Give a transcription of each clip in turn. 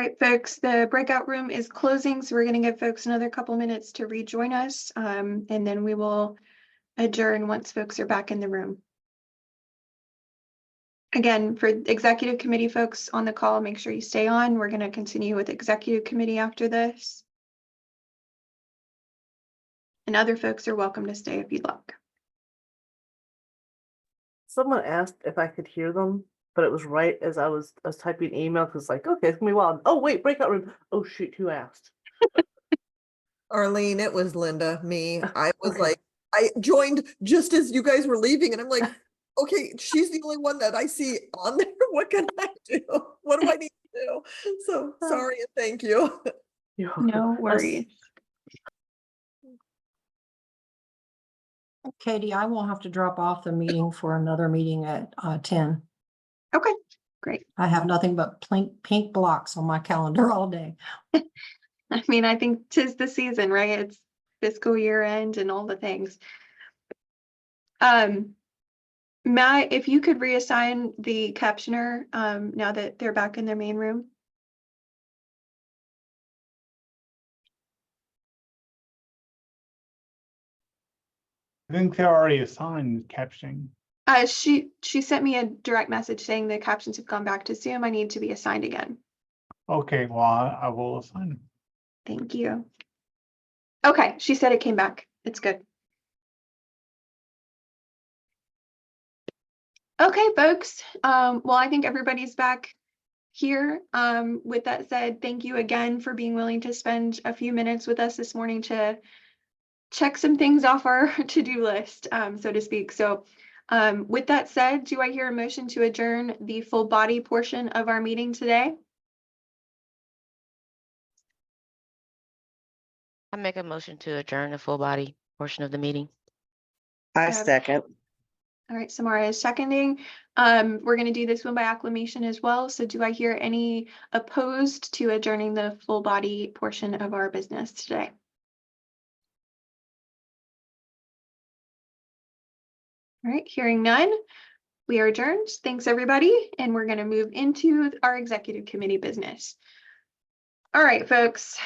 All right, folks, the breakout room is closing, so we're going to give folks another couple minutes to rejoin us, and then we will adjourn once folks are back in the room. Again, for executive committee folks on the call, make sure you stay on. We're going to continue with executive committee after this. And other folks are welcome to stay if you'd like. Someone asked if I could hear them, but it was right as I was typing email because like, okay, it's gonna be wild. Oh wait, breakout room. Oh shoot, who asked? Arlene, it was Linda, me. I was Okay. like, I joined just as you guys were leaving, and I'm like, okay, she's the only one that I see on there. What can I do? What do I need to do? So sorry and thank you. No worries. Katie, I will have to drop off the meeting for another meeting at 10. Okay, great. I have nothing but pink blocks on my calendar all day. I mean, I think 'tis the season, right? It's fiscal year end and all the things. Matt, if you could reassign the captioner now that they're back in their main room. I think they're already assigned captioning. She sent me a direct message saying the captions have gone back to Zoom. I need to be assigned again. Okay, well, I will assign them. Thank you. Okay, she said it came back. It's good. Okay, folks. Well, I think everybody's back here. With that said, thank you again for being willing to spend a few minutes with us this morning to check some things off our to-do list, so to speak. So with that said, do I hear a motion to adjourn the full body portion of our meeting today? I make a motion to adjourn the full body portion of the meeting. I second. All right, Samara is seconding. We're going to do this one by acclamation as well. So do I hear any opposed to adjourning the full body portion of our business today? All right, hearing none, we are adjourned. Thanks, everybody. And we're going to move into our executive committee business. All right, folks.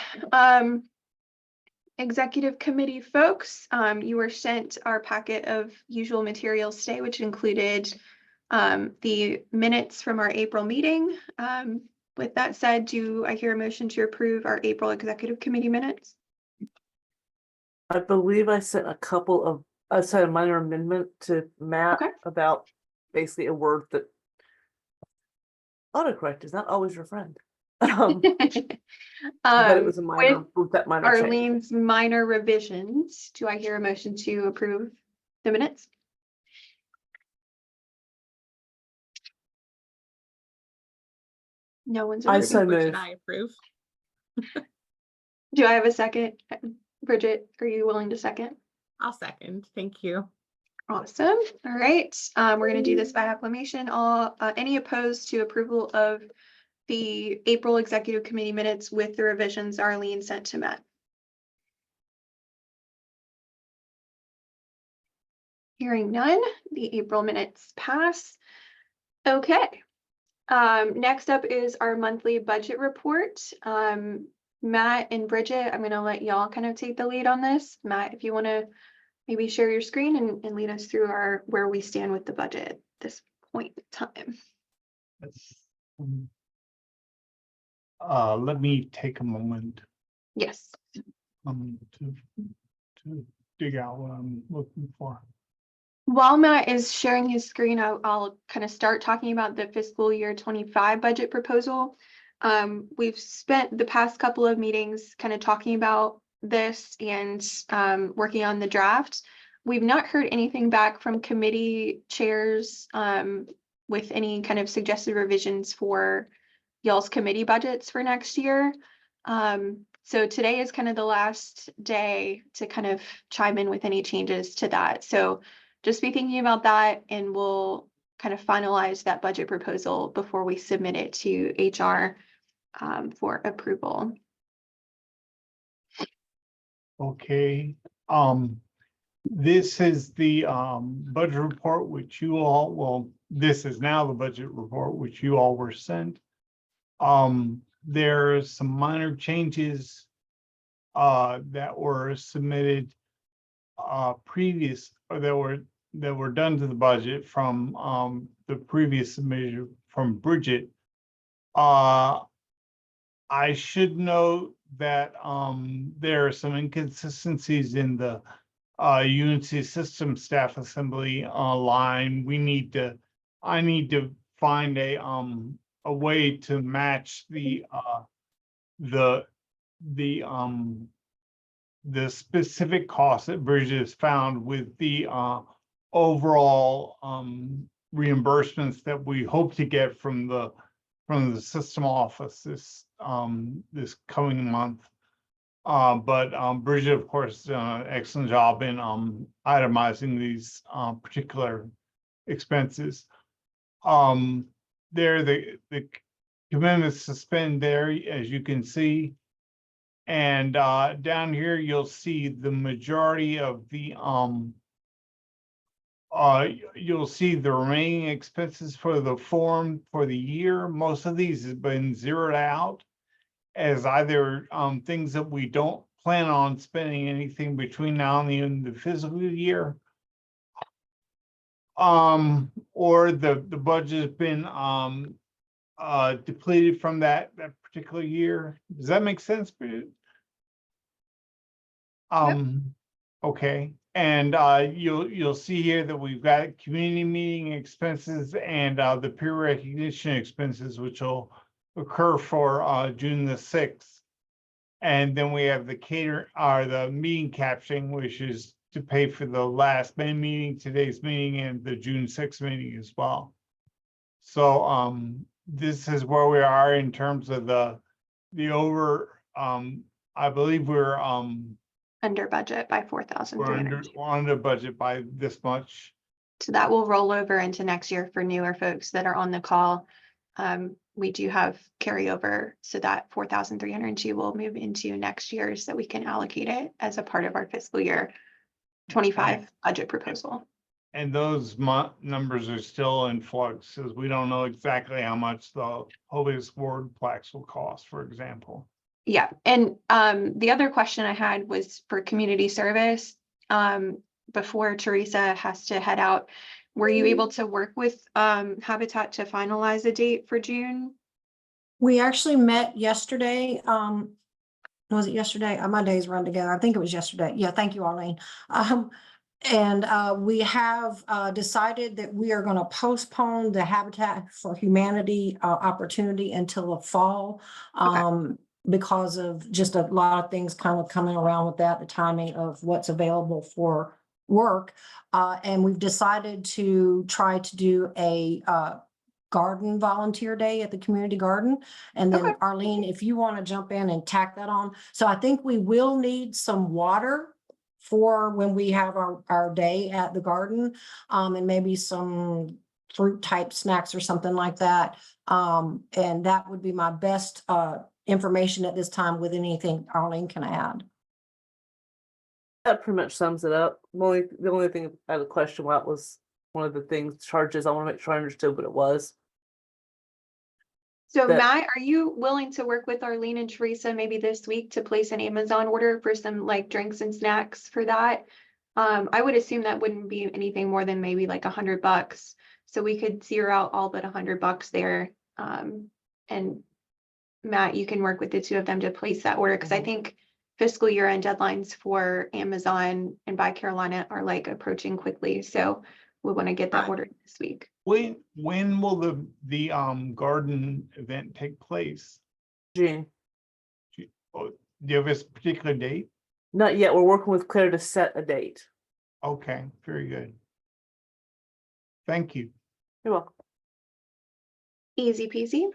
Executive committee folks, you were sent our packet of usual materials today, which included the minutes from our April meeting. With that said, do I hear a motion to approve our April executive committee minutes? I believe I sent a minor amendment to Matt Okay. about basically a word that autocorrect is not always your friend. But it was a minor, that minor change. Arlene's minor revisions. Do I hear a motion to approve the minutes? No one's I approving. so What move. should I approve? Do I have a second? Bridget, are you willing to second? I'll second. Thank you. Awesome. All right. We're going to do this by acclamation. All any opposed to approval of the April executive committee minutes with the revisions Arlene sent to Matt? Hearing none, the April minutes pass. Okay. Next up is our monthly budget report. Matt and Bridget, I'm going to let y'all kind of take the lead on this. Matt, if you want to maybe share your screen and lead us through where we stand with the budget at this point in time. That's, let me take a moment Yes. to dig out what I'm looking for. While Matt is sharing his screen, I'll kind of start talking about the fiscal year 25 budget proposal. We've spent the past couple of meetings kind of talking about this and working on the draft. We've not heard anything back from committee chairs with any kind of suggested revisions for y'all's committee budgets for next year. So today is kind of the last day to kind of chime in with any changes to that. So just be thinking about that, and we'll kind of finalize that budget proposal before we submit it to HR for approval. Okay. This is the budget report which you all, well, this is now the budget report which you all were sent. there's some minor changes that were submitted previous, or that were done to the budget from the previous submission from Bridget. I should note that there are some inconsistencies in the UNC system staff assembly line. I need to find a way to match the specific costs that Bridget has found with the overall reimbursements that we hope to get from the system office this coming month. But Bridget, of course, done an excellent job in itemizing these particular expenses. There, the commitments to spend there, as you can see. And down here, you'll see the majority of the you'll see the remaining expenses for the form for the year. Most of these have been zeroed out as either things that we don't plan on spending anything between now and the end of the fiscal year, or the budget has been depleted from that particular year. Does that make sense, Bridget? Okay, and you'll see here that we've got community meeting expenses and the peer recognition expenses, which will occur for June the 6th. And then we have the meeting captioning, which is to pay for the last May meeting, today's meeting, and the June 6th meeting as well. So this is where we are in terms of the over. I believe we're Under budget by $4,300. we're under budget by this much. So that will roll over into next year for newer folks that are on the call. We do have carryover, so that 4,302 will move into next year so that we can allocate it as a part of our fiscal year 25 budget proposal. And those numbers are still in flux, as we don't know exactly how much the Holiest Ward plaques will cost, for example. Yeah, and the other question I had was for community service. Before Teresa has to head out, were you able to work with Habitat to finalize a date for June? We actually met yesterday. Was it yesterday? My days run together. I think it was yesterday. Yeah, thank you, Arlene. And we have decided that we are going to postpone the Habitat for Humanity opportunity until the fall. Because of just a lot of things kind of coming around with that, the timing of what's available for work. And we've decided to try to do a garden volunteer day at the community garden. And then Okay. Arlene, if you want to jump in and tack that on. So I think we will need some water for when we have our day at the garden, and maybe some fruit type snacks or something like that. And that would be my best information at this time with anything Arlene can add. That pretty much sums it up. The only thing I had a question about was one of the things, charges. I want to make sure I understood what it was. So That- Matt, are you willing to work with Arlene and Teresa maybe this week to place an Amazon order for some like drinks and snacks for that? I would assume that wouldn't be anything more than maybe like $100. So we could zero out all but $100 there. And Matt, you can work with the two of them to place that order, because I think fiscal year end deadlines for Amazon and Buy Carolina are like approaching quickly. So we want to get that ordered this week. When will the garden event take place? Gene, Do you have a particular date? not yet. We're working with Claire to set a date. Okay, very good. Thank you. You're welcome. Easy peasy.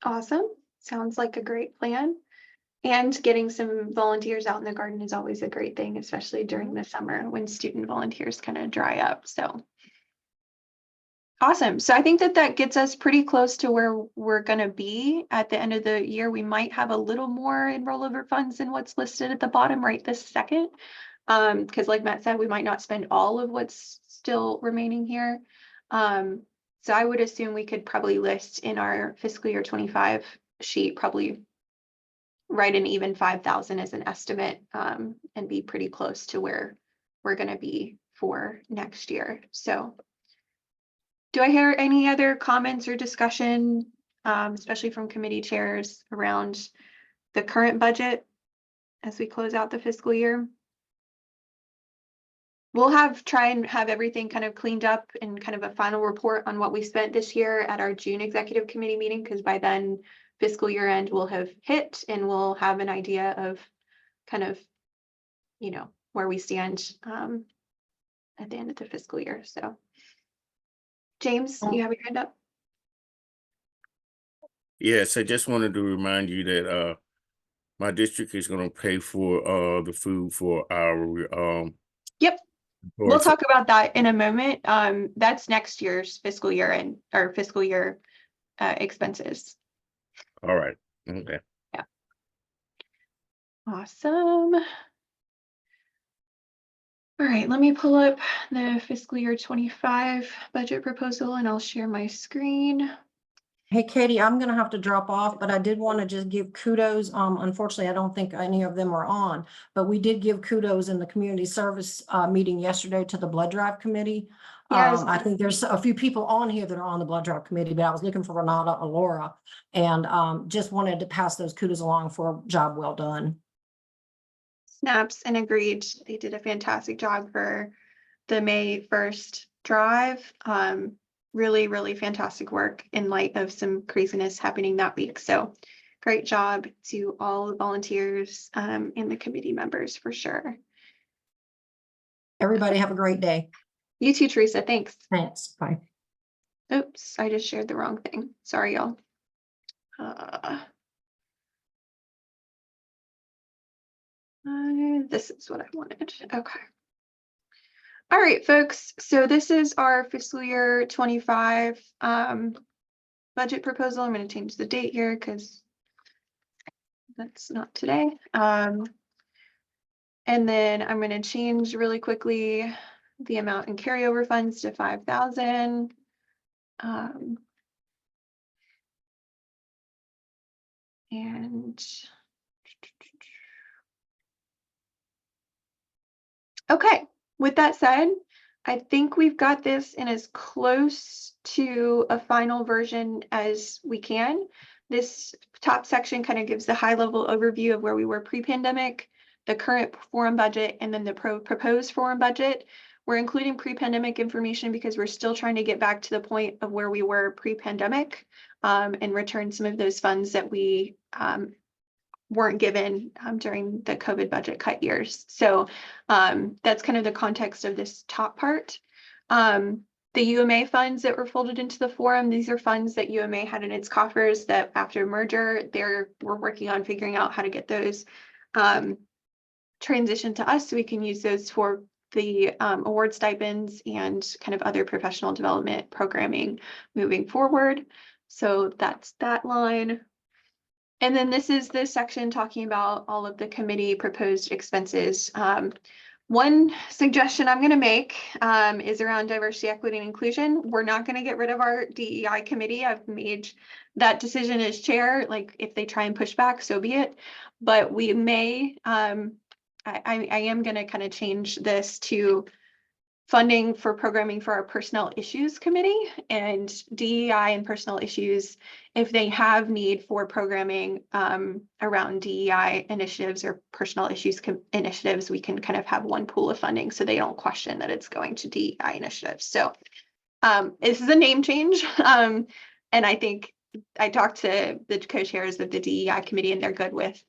Awesome. Sounds like a great plan. And getting some volunteers out in the garden is always a great thing, especially during the summer when student volunteers kind of dry up. So awesome. So I think that gets us pretty close to where we're going to be at the end of the year. We might have a little more in rollover funds than what's listed at the bottom right this second. Because like Matt said, we might not spend all of what's still remaining here. So I would assume we could probably list in our fiscal year 25 sheet, probably write an even 5,000 as an estimate, and be pretty close to where we're gonna be for next year. So do I hear any other comments or discussion, especially from committee chairs around the current budget as we close out the fiscal year? We'll try and have everything kind of cleaned up and kind of a final report on what we spent this year at our June executive committee meeting, because by then fiscal year end will have hit and we'll have an idea of kind of, where we stand at the end of the fiscal year. So James, you have your hand up? Yes, I just wanted to remind you that my district is going to pay for the food for our Yep. We'll employees. talk about that in a moment. That's next year's fiscal year and our fiscal year expenses. All right. Okay. Awesome. All right, let me pull up the fiscal year 25 budget proposal and I'll share my screen. Hey, Katie, I'm gonna have to drop off, but I did want to just give kudos. Unfortunately, I don't think any of them are on, but we did give kudos in the community service meeting yesterday to the blood drive committee. Yes. I think there's a few people on here that are on the blood drive committee, but I was looking for Renata or Laura, and just wanted to pass those kudos along for a job well done. Snaps and agreed. They did a fantastic job for the May 1st drive. Really, really fantastic work in light of some craziness happening that week. So great job to all the volunteers and the committee members for sure. Everybody have a great day. You too, Teresa. Thanks. Thanks. Bye. Oops, I just shared the wrong thing. Sorry, y'all. This is what I wanted. Okay. All right, folks. So this is our fiscal year 25 budget proposal. I'm going to change the date here because that's not today. And then I'm going to change really quickly the amount in carryover funds to 5,000. And okay, with that said, I think we've got this in as close to a final version as we can. This top section kind of gives the high level overview of where we were pre-pandemic, the current forum budget, and then the proposed forum budget. We're including pre-pandemic information because we're still trying to get back to the point of where we were pre-pandemic and return some of those funds that we weren't given during the COVID budget cut years. So that's kind of the context of this top part. The UMA funds that were folded into the forum, these are funds that UMA had in its coffers that after merger, we're working on figuring out how to get those transitioned to us so we can use those for the award stipends and kind of other professional development programming moving forward. So that's that line. And then this is the section talking about all of the committee proposed expenses. One suggestion I'm going to make is around diversity, equity, and inclusion. We're not going to get rid of our DEI committee. I've made that decision as chair. Like if they try and push back, so be it. But we may, I am going to kind of change this to funding for programming for our personnel issues committee, and DEI and personnel issues, if they have need for programming around DEI initiatives or personnel issues initiatives, we can kind of have one pool of funding so they don't question that it's going to DEI initiatives. So this is a name change. And I think I talked to the co-chairs of the DEI committee and they're good with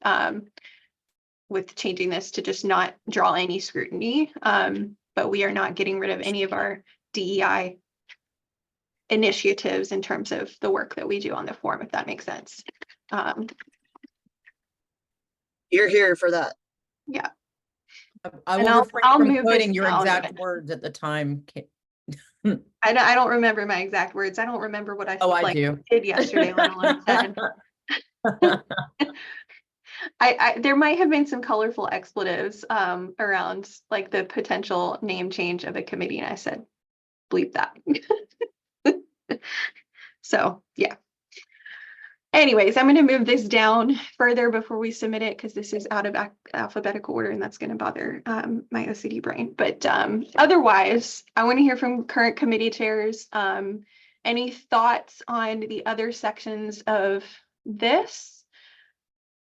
changing this to just not draw any scrutiny. But we are not getting rid of any of our DEI initiatives in terms of the work that we do on the forum, if that makes sense. You're here for that. Yeah. I And will refrain I'll from move quoting this your down a exact minute. words at the time. I don't remember my exact words. I don't remember what I Oh, I do. did yesterday, let alone said. There might have been some colorful expletives around like the potential name change of a committee, and I said, bleep that. So yeah. Anyways, I'm going to move this down further before we submit it because this is out of alphabetical order and that's going to bother my OCD brain. But otherwise, I want to hear from current committee chairs. Any thoughts on the other sections of this?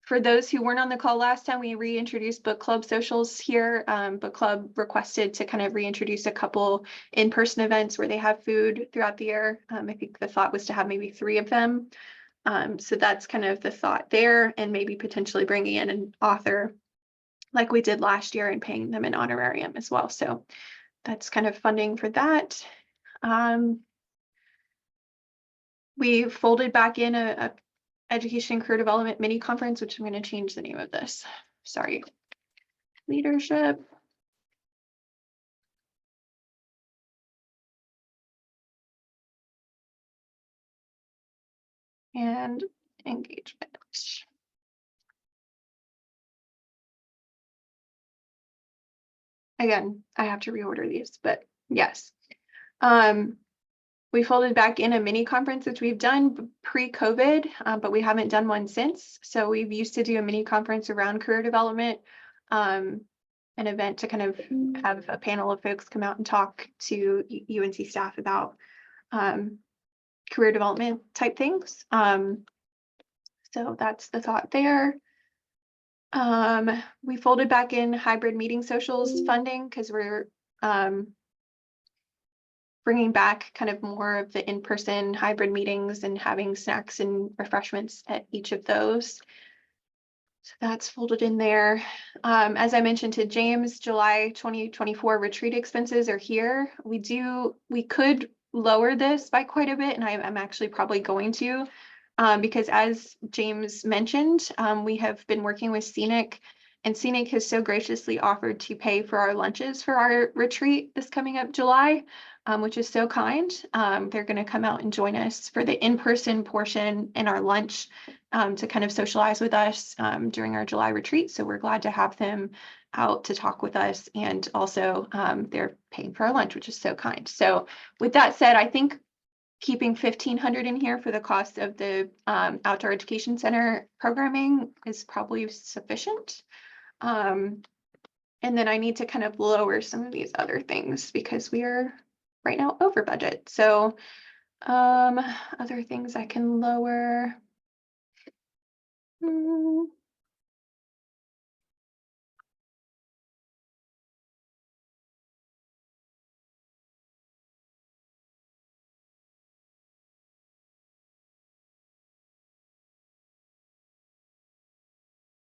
For those who weren't on the call last time, we reintroduced book club socials here. Book club requested to kind of reintroduce a couple in-person events where they have food throughout the year. I think the thought was to have maybe 3 of them. So that's kind of the thought there, and maybe potentially bringing in an author like we did last year and paying them an honorarium as well. So that's kind of funding for that. We folded back in a education career development mini conference, which I'm going to change the name of this. Sorry. Leadership. And engagement. Again, I have to reorder these, but yes. We folded back in a mini conference, which we've done pre-COVID, but we haven't done one since. So we've used to do a mini conference around career development, an event to kind of have a panel of folks come out and talk to UNC staff about career development type things. So that's the thought there. We folded back in hybrid meeting socials funding because we're bringing back kind of more of the in-person hybrid meetings and having snacks and refreshments at each of those. So that's folded in there. As I mentioned to James, July 2024 retreat expenses are here. We could lower this by quite a bit, and I'm actually probably going to, because as James mentioned, we have been working with Scenic, and Scenic has so graciously offered to pay for our lunches for our retreat this coming up July, which is so kind. They're going to come out and join us for the in-person portion and our lunch to kind of socialize with us during our July retreat. So we're glad to have them out to talk with us, and also they're paying for our lunch, which is so kind. So with that said, I think keeping $1,500 in here for the cost of the outdoor education center programming is probably sufficient. And then I need to kind of lower some of these other things because we are right now over budget. So other things I can lower.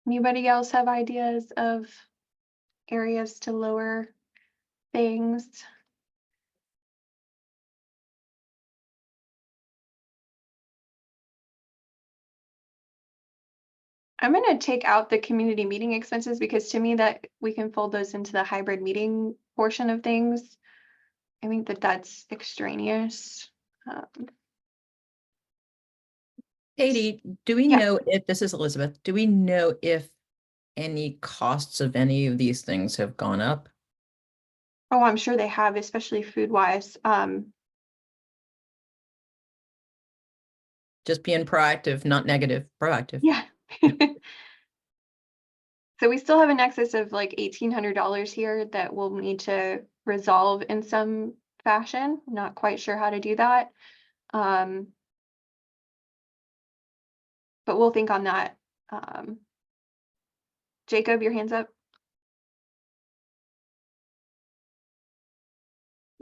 Anybody else have ideas of areas to lower things? I'm going to take out the community meeting expenses because to me that we can fold those into the hybrid meeting portion of things. I think that that's extraneous. Katie, do we Yeah. know if, this is Elizabeth, do we know if any costs of any of these things have gone up? Oh, I'm sure they have, especially food wise. Just being proactive, not negative, proactive. Yeah. So we still have an excess of like $1,800 here that we'll need to resolve in some fashion. Not quite sure how to do that. But we'll think on that. Jacob, your hand's up.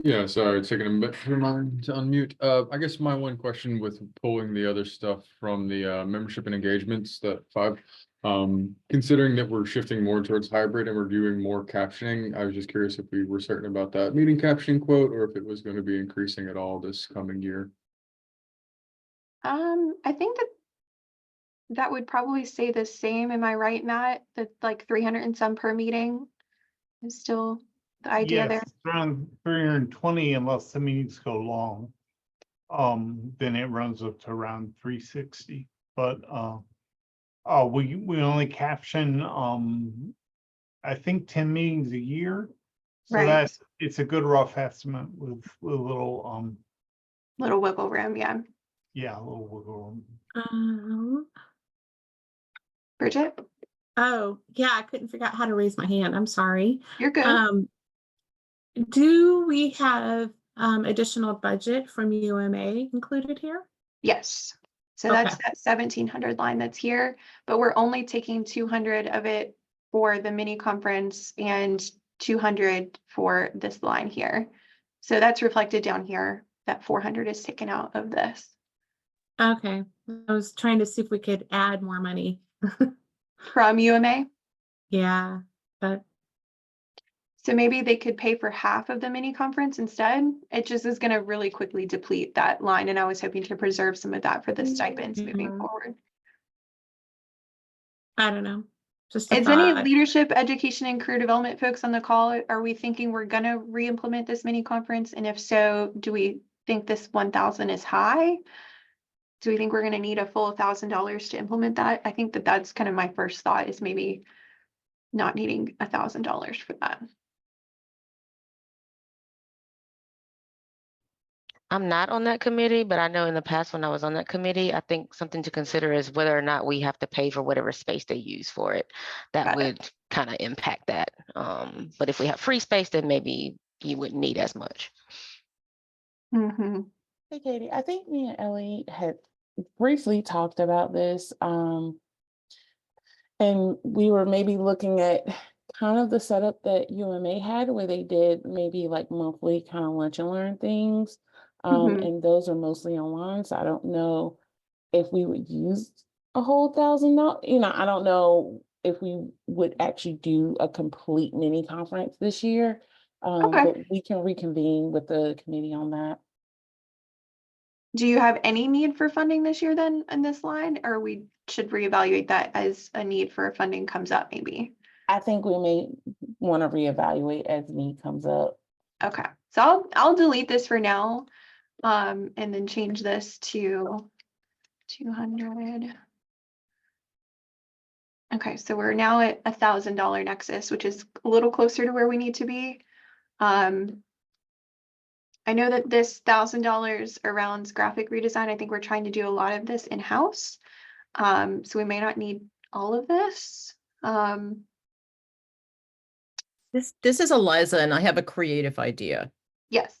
Yeah, sorry, taking a bit for mine to unmute. I guess my one question with pulling the other stuff from the membership and engagements, that 5, considering that we're shifting more towards hybrid and we're doing more captioning, I was just curious if we were certain about that meeting captioning quote or if it was going to be increasing at all this coming year. I think that would probably stay the same. Am I right, Matt? That like 300 and some per meeting is still the idea Yes, there. it's around 320 unless the meetings go long. Then it runs up to around 360. But we only caption I think 10 meetings a year. So Right. it's a good rough estimate with a little Little wiggle room, yeah. yeah, a little wiggle room. Um, Bridget, oh, yeah, I couldn't figure out how to raise my hand. I'm sorry. you're good. Do we have additional budget from UMA included here? Yes. So Okay. that's that 1,700 line that's here, but we're only taking 200 of it for the mini conference and 200 for this line here. So that's reflected down here. That 400 is taken out of this. Okay. I was trying to see if we could add more money. From UMA. Yeah, but So maybe they could pay for half of the mini conference instead. It just is going to really quickly deplete that line. And I was hoping to preserve some of that for the stipends moving Mhm. forward. I don't know. Just a Is any thought. leadership, education, and career development folks on the call? Are we thinking we're going to re-implement this mini conference? And if so, do we think this 1,000 is high? Do we think we're going to need a full $1,000 to implement that? I think that that's kind of my first thought, is maybe not needing $1,000 for that. I'm not on that committee, but I know in the past when I was on that committee, I think something to consider is whether or not we have to pay for whatever space they use for it. That Got it. would kind of impact that. But if we have free space, then maybe you wouldn't need as much. Mhm. Hey, Katie, I think me and Ellie had briefly talked about this, and we were maybe looking at kind of the setup that UMA had, where they did maybe like monthly kind of lunch and learn things, Mhm. and those are mostly online. So I don't know if we would use a whole $1,000. I don't know if we would actually do a complete mini conference this year, Okay. but we can reconvene with the committee on that. Do you have any need for funding this year then in this line, or we should reevaluate that as a need for funding comes up maybe? I think we may want to reevaluate as need comes up. Okay, so I'll delete this for now, and then change this to 200. Okay, so we're now at $1,000 nexus, which is a little closer to where we need to be. I know that this $1,000 around graphic redesign, I think we're trying to do a lot of this in-house. So we may not need all of this. This is Eliza, and I have a creative idea. Yes.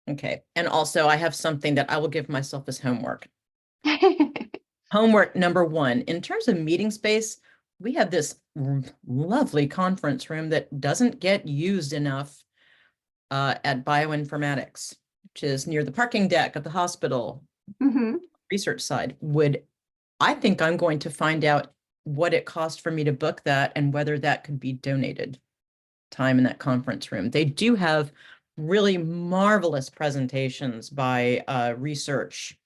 Okay. And also I have something that I will give myself as homework. Homework number 1, in terms of meeting space, we have this lovely conference room that doesn't get used enough at bioinformatics, which is near the parking deck at the hospital. Mhm. Research side. I think I'm going to find out what it cost for me to book that and whether that could be donated time in that conference room. They do have really marvelous presentations by research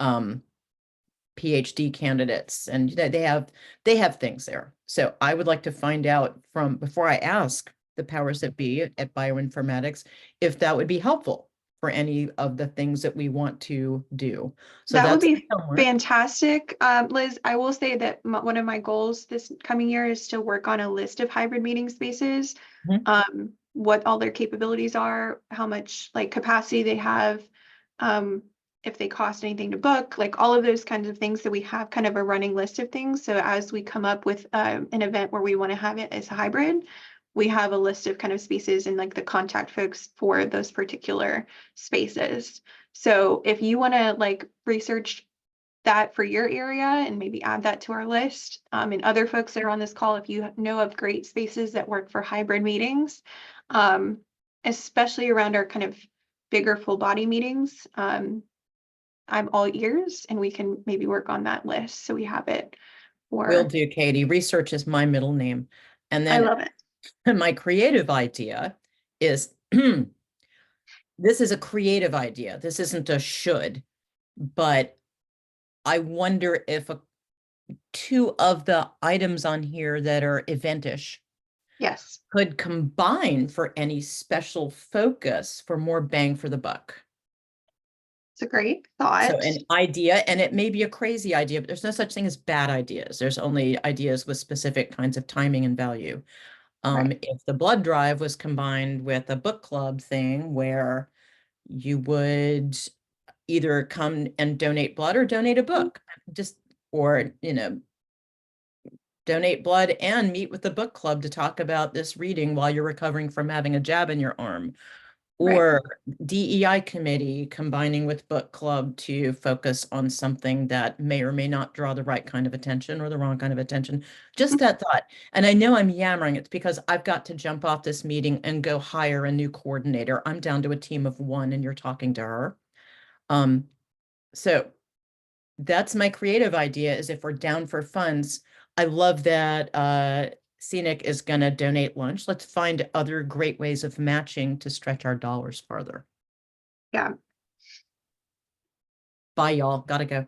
PhD candidates, and they have things there. So I would like to find out from before I ask the powers that be at bioinformatics if that would be helpful for any of the things that we want to do. So That would that's be fantastic. Liz, I will say that one of my goals this coming year is to work on a list of hybrid meeting spaces. What all their capabilities are, how much like capacity they have, if they cost anything to book, like all of those kinds of things, that we have kind of a running list of things. So as we come up with an event where we want to have it as a hybrid, we have a list of kind of spaces and like the contact folks for those particular spaces. So if you want to like research that for your area and maybe add that to our list, and other folks that are on this call, if you know of great spaces that work for hybrid meetings, especially around our kind of bigger full body meetings, I'm all ears, and we can maybe work on that list so we have it. Will do, Katie. Research is my middle name. And I then love it. my creative idea is this is a creative idea. This isn't a should, but I wonder if 2 of the items on here that are eventish Yes, could combine for any special focus for more bang for the buck. it's a great thought. So an idea, and it may be a crazy idea, but there's no such thing as bad ideas. There's only ideas with specific kinds of timing and value. Right. If the blood drive was combined with a book club thing where you would either come and donate blood or donate a book, just, or, donate blood and meet with the book club to talk about this reading while you're recovering from having a jab in your arm. Right. Or DEI committee combining with book club to focus on something that may or may not draw the right kind of attention or the wrong kind of attention. Just that thought. And I know I'm yammering. It's because I've got to jump off this meeting and go hire a new coordinator. I'm down to a team of 1 and you're talking to her. So that's my creative idea, is if we're down for funds, I love that Scenic is going to donate lunch. Let's find other great ways of matching to stretch our dollars farther. Yeah. Bye, y'all. Gotta go.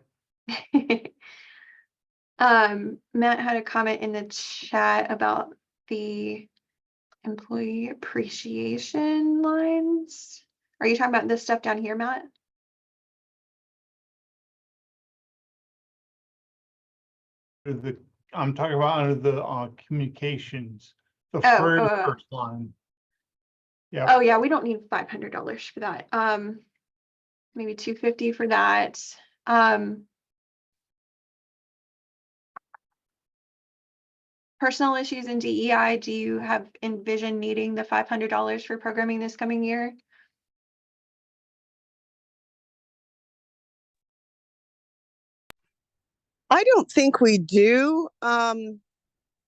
Matt had a comment in the chat about the employee appreciation lines. Are you talking about this stuff down here, Matt? I'm talking about under the communications, the Oh, very first line. Yeah. Oh yeah, we don't need $500 for that. Maybe $250 for that. Personal issues in DEI, do you have envision needing the $500 for programming this coming year? I don't think we do. I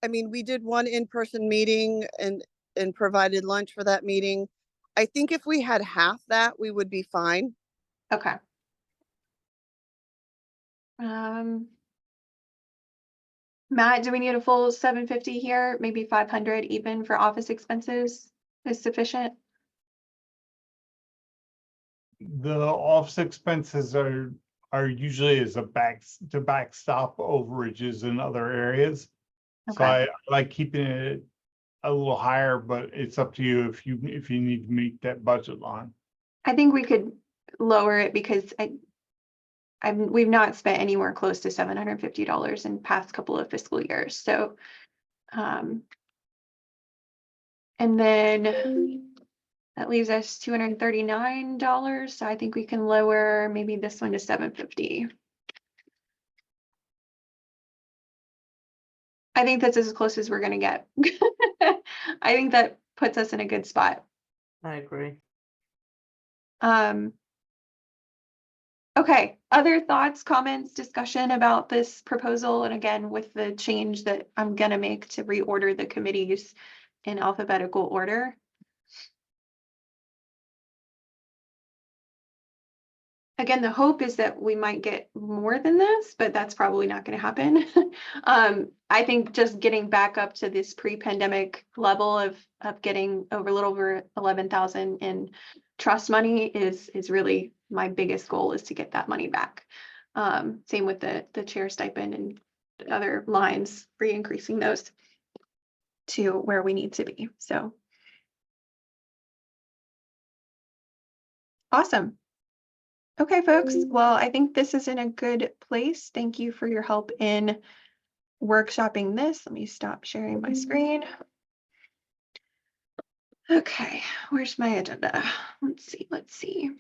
mean, we did one in-person meeting and provided lunch for that meeting. I think if we had half that, we would be fine. Okay. Matt, do we need a full $750 here? Maybe $500 even for office expenses is sufficient? The office expenses are usually as a backstop overages in other areas. So Okay. I like keeping it a little higher, but it's up to you if you need to meet that budget line. I think we could lower it because we've not spent anywhere close to $750 in past couple of fiscal years. So, and then that leaves us $239. So I think we can lower maybe this one to $750. I think that's as close as we're gonna get. I think that puts us in a good spot. I agree. Okay, other thoughts, comments, discussion about this proposal? And again, with the change that I'm gonna make to reorder the committees in alphabetical order. Again, the hope is that we might get more than this, but that's probably not going to happen. I think just getting back up to this pre-pandemic level of getting a little over 11,000 in trust money is really my biggest goal, is to get that money back. Same with the chair stipend and other lines, re-increasing those to where we need to be. So awesome. Okay, folks. Well, I think this is in a good place. Thank you for your help in workshopping this. Let me stop sharing my screen. Okay, where's my agenda? Let's see.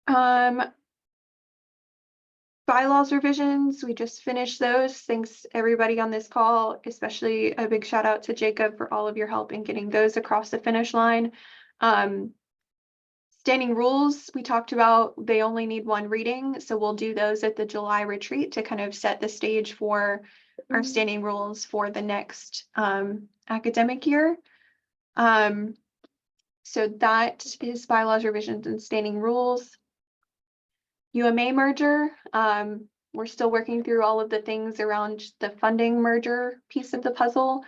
Bylaws revisions, we just finished those. Thanks everybody on this call, especially a big shout out to Jacob for all of your help in getting those across the finish line. Standing rules, we talked about, they only need one reading, so we'll do those at the July retreat to kind of set the stage for our standing rules for the next academic year. So that is bylaws revisions and standing rules. UMA merger, we're still working through all of the things around the funding merger piece of the puzzle,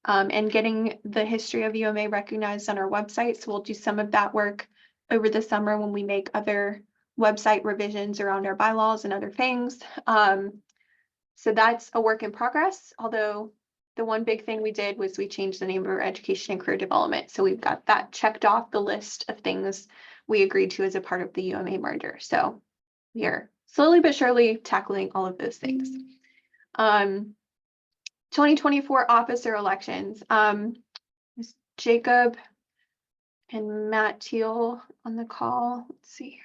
and getting the history of UMA recognized on our website. So we'll do some of that work over the summer when we make other website revisions around our bylaws and other things. So that's a work in progress, although the one big thing we did was we changed the name of our education and career development. So we've got that checked off the list of things we agreed to as a part of the UMA merger. So we are slowly but surely tackling all of those things. 2024 officer elections. Is Jacob and Matt Teal on the call? Let's see here.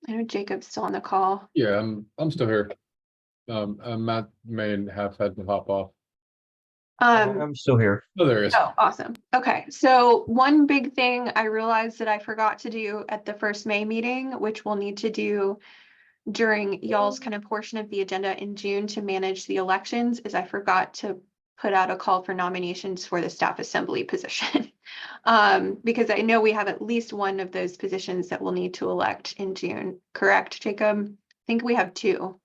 I know Jacob's still on the call. Yeah, I'm still here. Matt may have had to hop off. I'm still here. Oh, there he is. Oh, awesome. Okay, so one big thing I realized that I forgot to do at the first May meeting, which we'll need to do during y'all's kind of portion of the agenda in June to manage the elections, is I forgot to put out a call for nominations for the staff assembly position. Because I know we have at least one of those positions that we'll need to elect in June, correct, Jacob? I think we have two.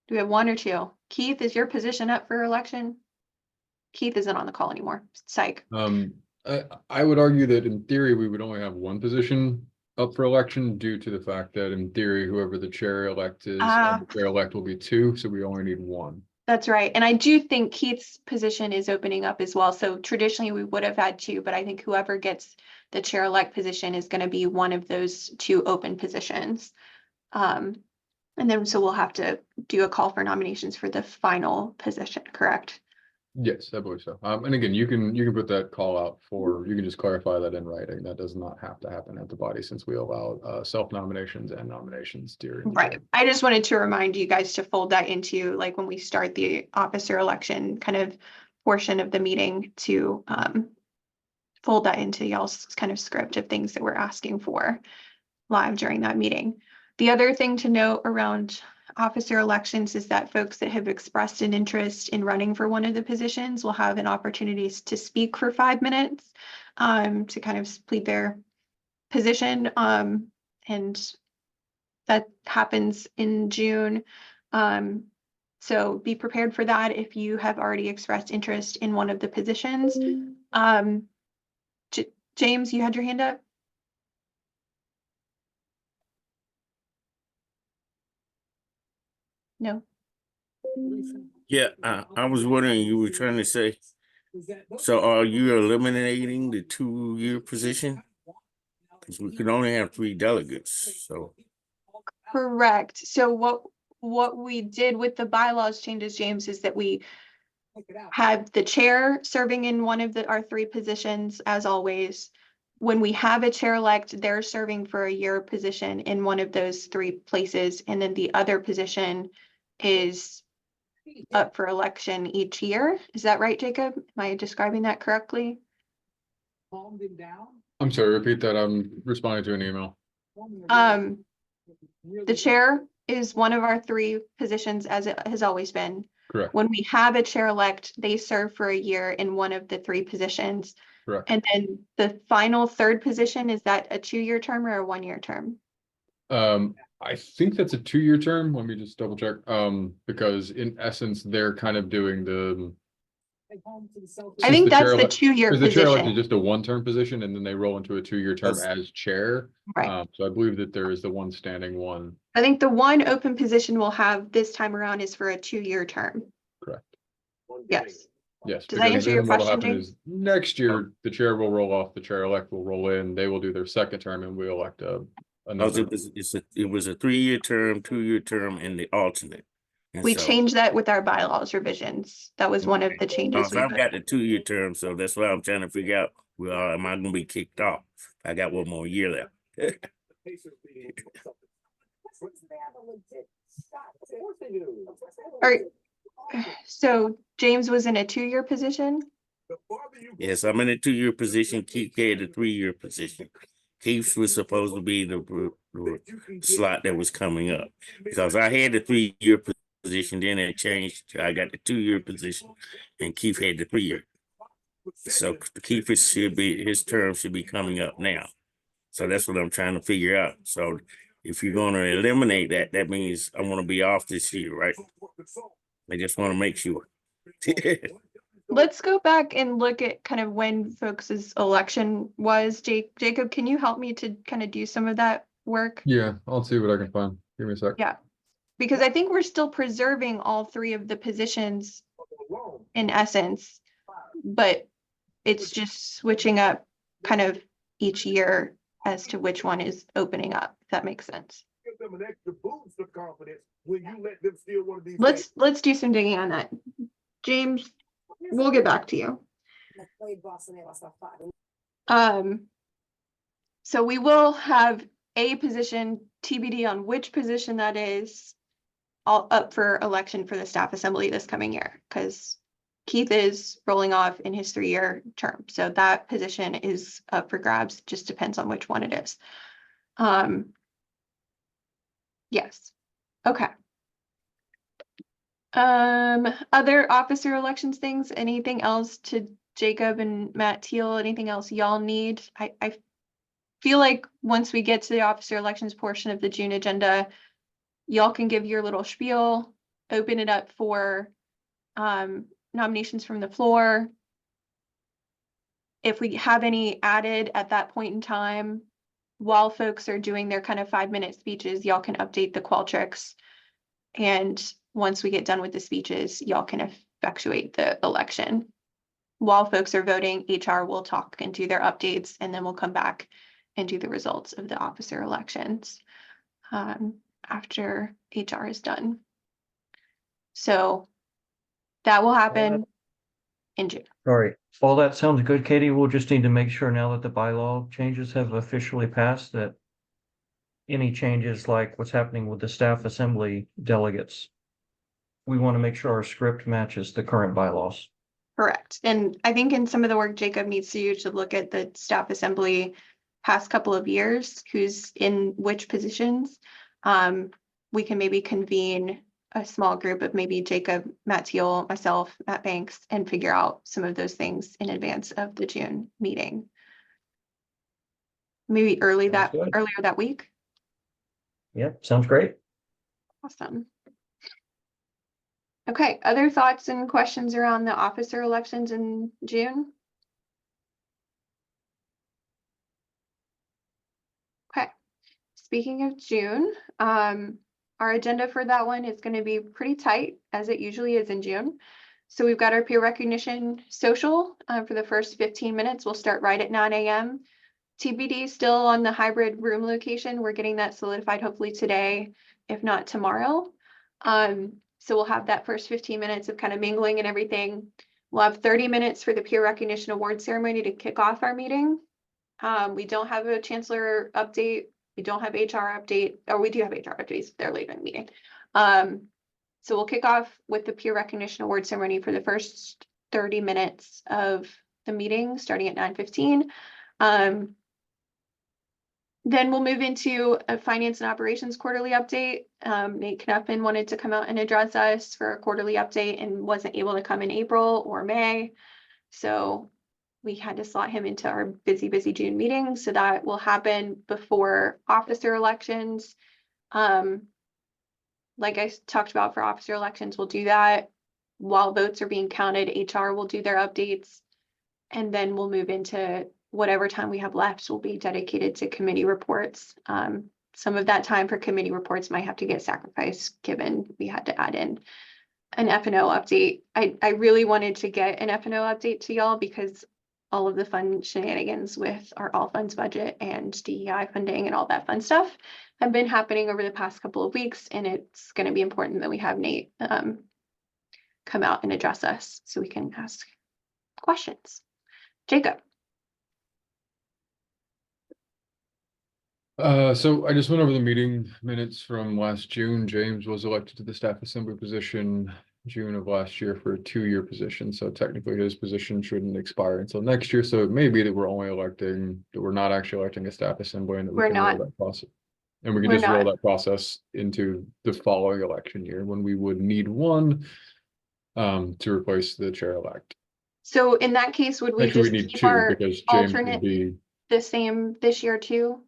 Do we have one or two? Keith, is your position up for election? Keith isn't on the call anymore. Psych. I would argue that in theory, we would only have one position up for election due to the fact that in theory, whoever the chair-elect is, and the chair-elect will be two, so we only need one. That's right. And I do think Keith's position is opening up as well. So traditionally we would have had two, but I think whoever gets the chair-elect position is going to be one of those two open positions. And then so we'll have to do a call for nominations for the final position, correct? Yes, I believe so. And again, you can put that call out for, you can just clarify that in writing. That does not have to happen at the body since we allow self-nominations and nominations during. Right. I just wanted to remind you guys to fold that into, like, when we start the officer election kind of portion of the meeting, to fold that into y'all's kind of script of things that we're asking for live during that meeting. The other thing to note around officer elections is that folks that have expressed an interest in running for one of the positions will have an opportunity to speak for 5 minutes to kind of plead their position. And that happens in June. So be prepared for that if you have already expressed interest in one of the positions. James, you had your hand up? No. Yeah, I was wondering, you were trying to say, so are you eliminating the 2-year position? Because we can only have 3 delegates, so. Correct. So what we did with the bylaws changes, James, is that we have the chair serving in one of our 3 positions, as always. When we have a chair-elect, they're serving for a year position in one of those 3 places, and then the other position is up for election each year. Is that right, Jacob? Am I describing that correctly? I'm sorry, repeat that. I'm responding to an email. The chair is one of our 3 positions, as it has always been. Correct. When we have a chair-elect, they serve for a year in one of the 3 positions. Correct. And then the final 3rd position, is that a 2-year term or a 1-year term? I think that's a 2-year term. Let me just double check. Because in essence, they're kind of doing the. I think that's the 2-year The chair-elect is position. just a 1-term position, and then they roll into a 2-year term as chair. Right. So I believe that there is the one standing one. I think the one open position we'll have this time around is for a 2-year term. Correct. Yes. Yes. Does that because answer your then what'll question, happen James? is next year, the chair will roll off, the chair-elect will roll in, they will do their 2nd term, and we elect another. It was a 3-year term, 2-year term, and the alternate. And We so- changed that with our bylaws revisions. That was one of the changes. So I've got the 2-year term, so that's why I'm trying to figure out, well, am I gonna be kicked off? I got one more year left. All right. So James was in a 2-year position. Yes, I'm in a 2-year position. Keith had a 3-year position. Keith was supposed to be the slot that was coming up, because I had the 3-year position, then it changed. I got the 2-year position, and Keith had the 3-year. So Keith his term should be coming up now. So that's what I'm trying to figure out. So if you're going to eliminate that, that means I'm going to be off this year, right? I just want to make sure. Let's go back and look at kind of when folks' election was. Jacob, can you help me to kind of do some of that work? Yeah, I'll see what I can find. Give me a sec. Yeah, because I think we're still preserving all 3 of the positions in essence, but it's just switching up kind of each year as to which one is opening up, if that makes sense. Let's do some digging on that. James, we'll get back to you. So we will have a position, TBD on which position that is, all up for election for the staff assembly this coming year, because Keith is rolling off in his 3-year term. So that position is up for grabs, just depends on which one it is. Yes, okay. Other officer elections things, anything else to Jacob and Matt Teal, anything else y'all need? I feel like once we get to the officer elections portion of the June agenda, y'all can give your little spiel, open it up for nominations from the floor. If we have any added at that point in time, while folks are doing their kind of 5-minute speeches, y'all can update the Qualtrics. And once we get done with the speeches, y'all can effectuate the election. While folks are voting, HR will talk and do their updates, and then we'll come back and do the results of the officer elections after HR is done. So that will happen in June. Sorry, all that sounds good, Katie. We'll just need to make sure now that the bylaw changes have officially passed that any changes like what's happening with the staff assembly delegates, we want to make sure our script matches the current bylaws. Correct. And I think in some of the work Jacob needs to do to look at the staff assembly past couple of years, who's in which positions, we can maybe convene a small group of maybe Jacob, Matt Teal, myself, Matt Banks, and figure out some of those things in advance of the June meeting. Maybe earlier that week. Yep, sounds great. Awesome. Okay, other thoughts and questions around the officer elections in June? Okay, speaking of June, our agenda for that one is going to be pretty tight, as it usually is in June. So we've got our peer recognition social for the first 15 minutes. We'll start right at 9 a.m. TBD still on the hybrid room location. We're getting that solidified hopefully today, if not tomorrow. So we'll have that first 15 minutes of kind of mingling and everything. We'll have 30 minutes for the peer recognition award ceremony to kick off our meeting. We don't have a chancellor update. We don't have HR update, or we do have HR updates. They're later in the meeting. So we'll kick off with the peer recognition award ceremony for the first 30 minutes of the meeting, starting at 9:15. Then we'll move into a finance and operations quarterly update. Nate Knuppin wanted to come out and address us for a quarterly update and wasn't able to come in April or May. So we had to slot him into our busy June meeting. So that will happen before officer elections. Like I talked about for officer elections, we'll do that while votes are being counted. HR will do their updates, and then we'll move into whatever time we have left will be dedicated to committee reports. Some of that time for committee reports might have to get sacrificed given we had to add in an F&O update. I really wanted to get an F&O update to y'all because all of the fun shenanigans with our all funds budget and DEI funding and all that fun stuff have been happening over the past couple of weeks, and it's going to be important that we have Nate come out and address us so we can ask questions. Jacob. So I just went over the meeting minutes from last June. James was elected to the staff assembly position June of last year for a 2-year position. So technically his position shouldn't expire until next year. So it may be that we're not actually electing a staff assembly, and that we can roll that process. And we can just roll that process into the following election year when we would need one to replace the chair-elect. So in that case, would we Actually, just we need keep 2 our because James would alternate be the same this year too?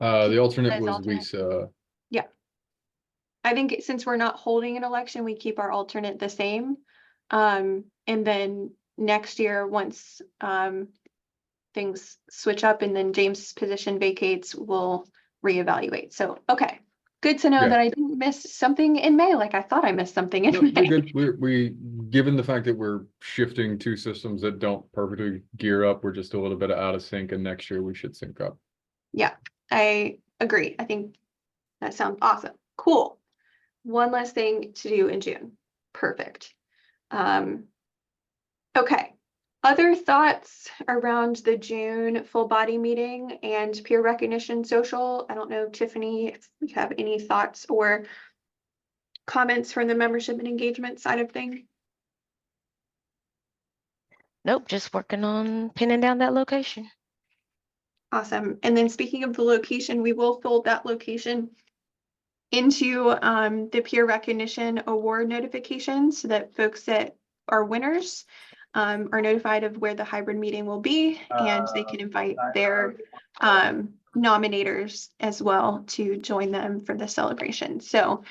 the alternate as was alternate. Lisa. Yeah. I think since we're not holding an election, we keep our alternate the same. And then next year, once things switch up and then James' position vacates, we'll reevaluate. So, okay. Good to know that I didn't miss something in May. Like I thought I missed something in May. You're good. We given the fact that we're shifting 2 systems that don't perfectly gear up, we're just a little bit out of sync, and next year we should sync up. Yeah, I agree. I think that sounds awesome. Cool. One less thing to do in June. Perfect. Okay. Other thoughts around the June full body meeting and peer recognition social? I don't know, Tiffany, if you have any thoughts or comments from the membership and engagement side of things. Nope, just working on pinning down that location. Awesome. And then speaking of the location, we will fold that location into the peer recognition award notification so that folks that are winners are notified of where the hybrid meeting will be, and they can invite their nominators as well to join them for the celebration. So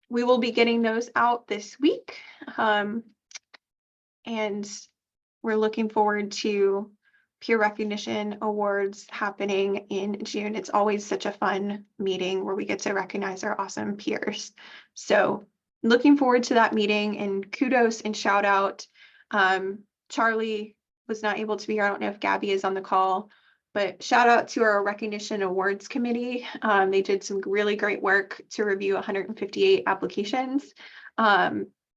we will be getting those out this week. And we're looking forward to peer recognition awards happening in June. It's always such a fun meeting where we get to recognize our awesome peers. So looking forward to that meeting, and kudos and shout out. Charlie was not able to be here. I don't know if Gabby is on the call, but shout out to our recognition awards committee. They did some really great work to review 158 applications.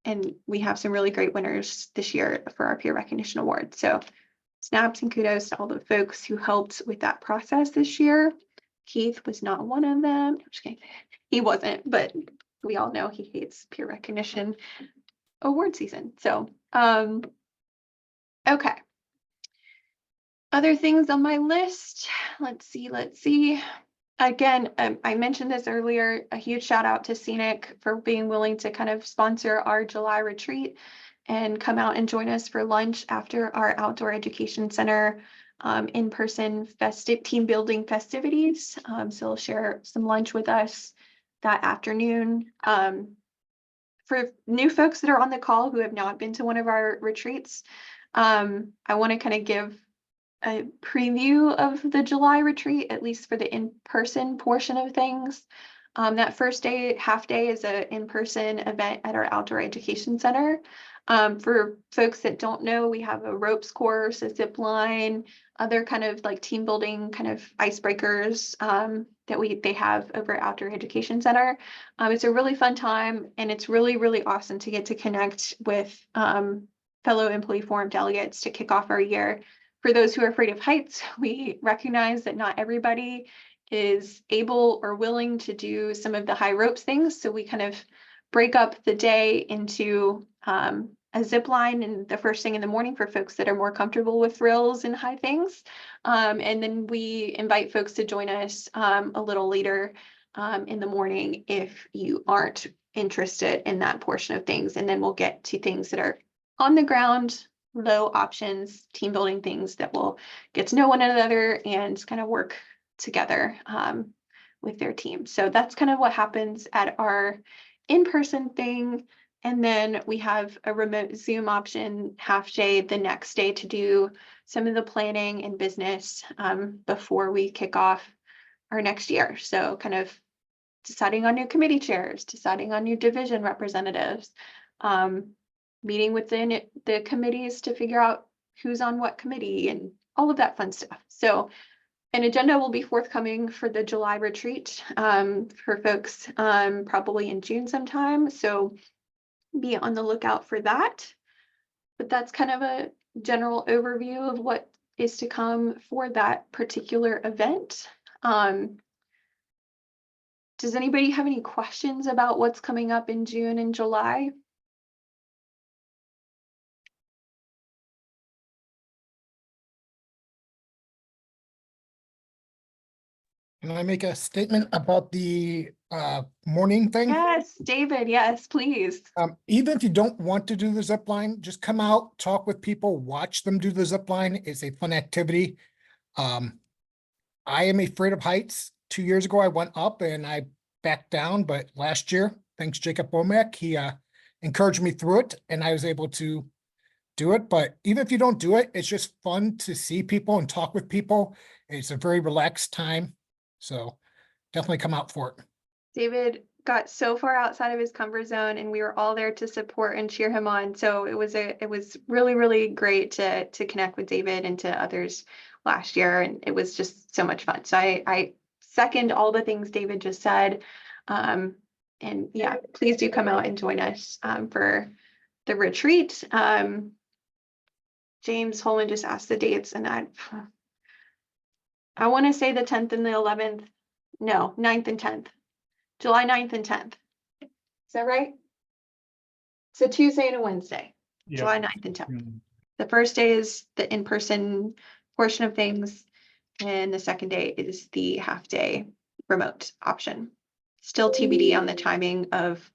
And we have some really great winners this year for our peer recognition award. So snaps and kudos to all the folks who helped with that process this year. Keith was not one of them. I'm just kidding. He wasn't, but we all know he hates peer recognition award season. So, okay. Other things on my list. Let's see. Again, I mentioned this earlier, a huge shout out to Scenic for being willing to kind of sponsor our July retreat and come out and join us for lunch after our outdoor education center in-person team building festivities. So they'll share some lunch with us that afternoon. For new folks that are on the call who have not been to one of our retreats, I want to kind of give a preview of the July retreat, at least for the in-person portion of things. That first day, half day, is an in-person event at our outdoor education center. For folks that don't know, we have a ropes course, a zip line, other kind of like team building kind of icebreakers that they have over at Outdoor Education Center. It's a really fun time, and it's really, really awesome to get to connect with fellow employee forum delegates to kick off our year. For those who are afraid of heights, we recognize that not everybody is able or willing to do some of the high ropes things. So we kind of break up the day into a zip line and the first thing in the morning for folks that are more comfortable with thrills and high things. And then we invite folks to join us a little later in the morning if you aren't interested in that portion of things. And then we'll get to things that are on the ground, low options, team building things that will get to know one another and kind of work together with their team. So that's kind of what happens at our in-person thing. And then we have a remote Zoom option half day the next day to do some of the planning and business before we kick off our next year. So kind of deciding on new committee chairs, deciding on new division representatives, meeting within the committees to figure out who's on what committee and all of that fun stuff. So an agenda will be forthcoming for the July retreat for folks probably in June sometime. So be on the lookout for that. But that's kind of a general overview of what is to come for that particular event. Does anybody have any questions about what's coming up in June and July? Can I make a statement about the morning thing? Yes, David, yes, please. Even if you don't want to do the zip line, just come out, talk with people, watch them do the zip line. It's a fun activity. I am afraid of heights. 2 years ago, I went up and I backed down, but last year, thanks Jacob Bomack, he encouraged me through it and I was able to do it. But even if you don't do it, it's just fun to see people and talk with people. It's a very relaxed time. So definitely come out for it. David got so far outside of his comfort zone and we were all there to support and cheer him on. So it was really, really great to connect with David and to others last year. And it was just so much fun. So I second all the things David just said. And yeah, please do come out and join us for the retreat. James Holman just asked the dates, and I want to say the 10th and the 11th. No, 9th and 10th. July 9th and 10th. Is that right? It's a Tuesday and a Wednesday, Yep. July 9th and 10th. Mm. The first day is the in-person portion of things, and the second day is the half-day remote option. Still TBD on the timing of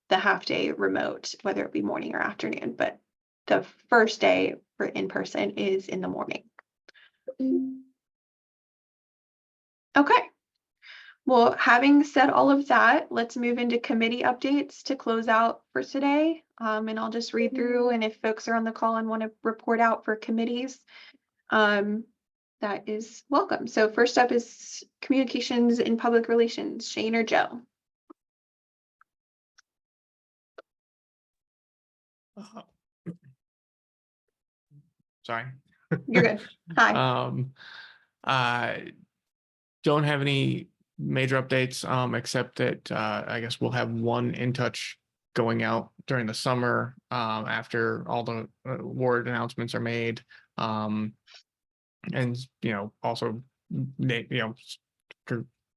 the half-day remote, whether it be morning or afternoon, but the first day for in-person is in the morning. Okay. Well, having said all of that, let's move into committee updates to close out for today. And I'll just read through, and if folks are on the call and want to report out for committees, that is welcome. So first up is communications and public relations, Shane or Joe. Sorry. You're good. Hi. I don't have any major updates, except that I guess we'll have one In Touch going out during the summer, after all the award announcements are made. And also,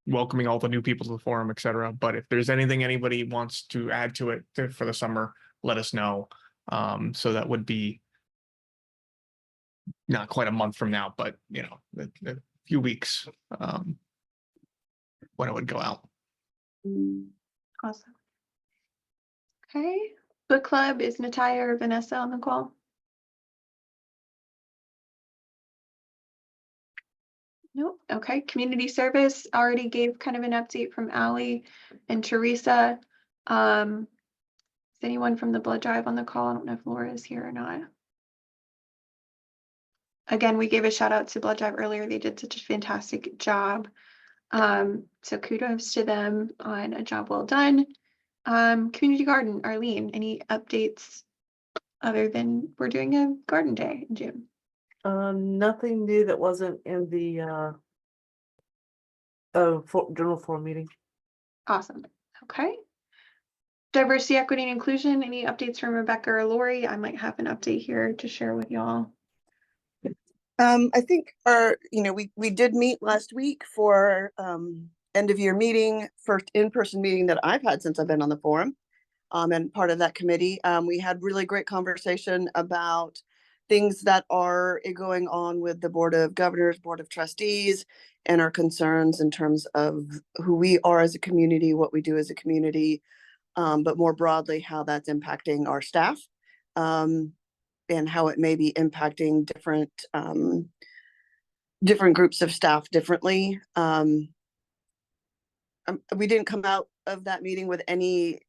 welcoming all the new people to the forum, et cetera. But if there's anything anybody wants to add to it for the summer, let us know. So that would be not quite a month from now, but a few weeks when it would go out. Awesome. Okay. Book club, is Natalia or Vanessa on the call? Nope. Okay. Community service already gave kind of an update from Allie and Teresa. Is anyone from the blood drive on the call? I don't know if Laura is here or not. Again, we gave a shout out to blood drive earlier. They did such a fantastic job. So kudos to them on a job well done. Community garden, Arlene, any updates other than we're doing a garden day in June? Nothing new that wasn't in the general forum meeting. Awesome. Okay. Diversity, equity, and inclusion. Any updates from Rebecca or Lori? I might have an update here to share with y'all. I think we did meet last week for end of year meeting, first in-person meeting that I've had since I've been on the forum. And part of that committee, we had really great conversation about things that are going on with the Board of Governors, Board of Trustees, and our concerns in terms of who we are as a community, what we do as a community, but more broadly, how that's impacting our staff, and how it may be impacting different groups of staff differently. We didn't come out of that meeting with any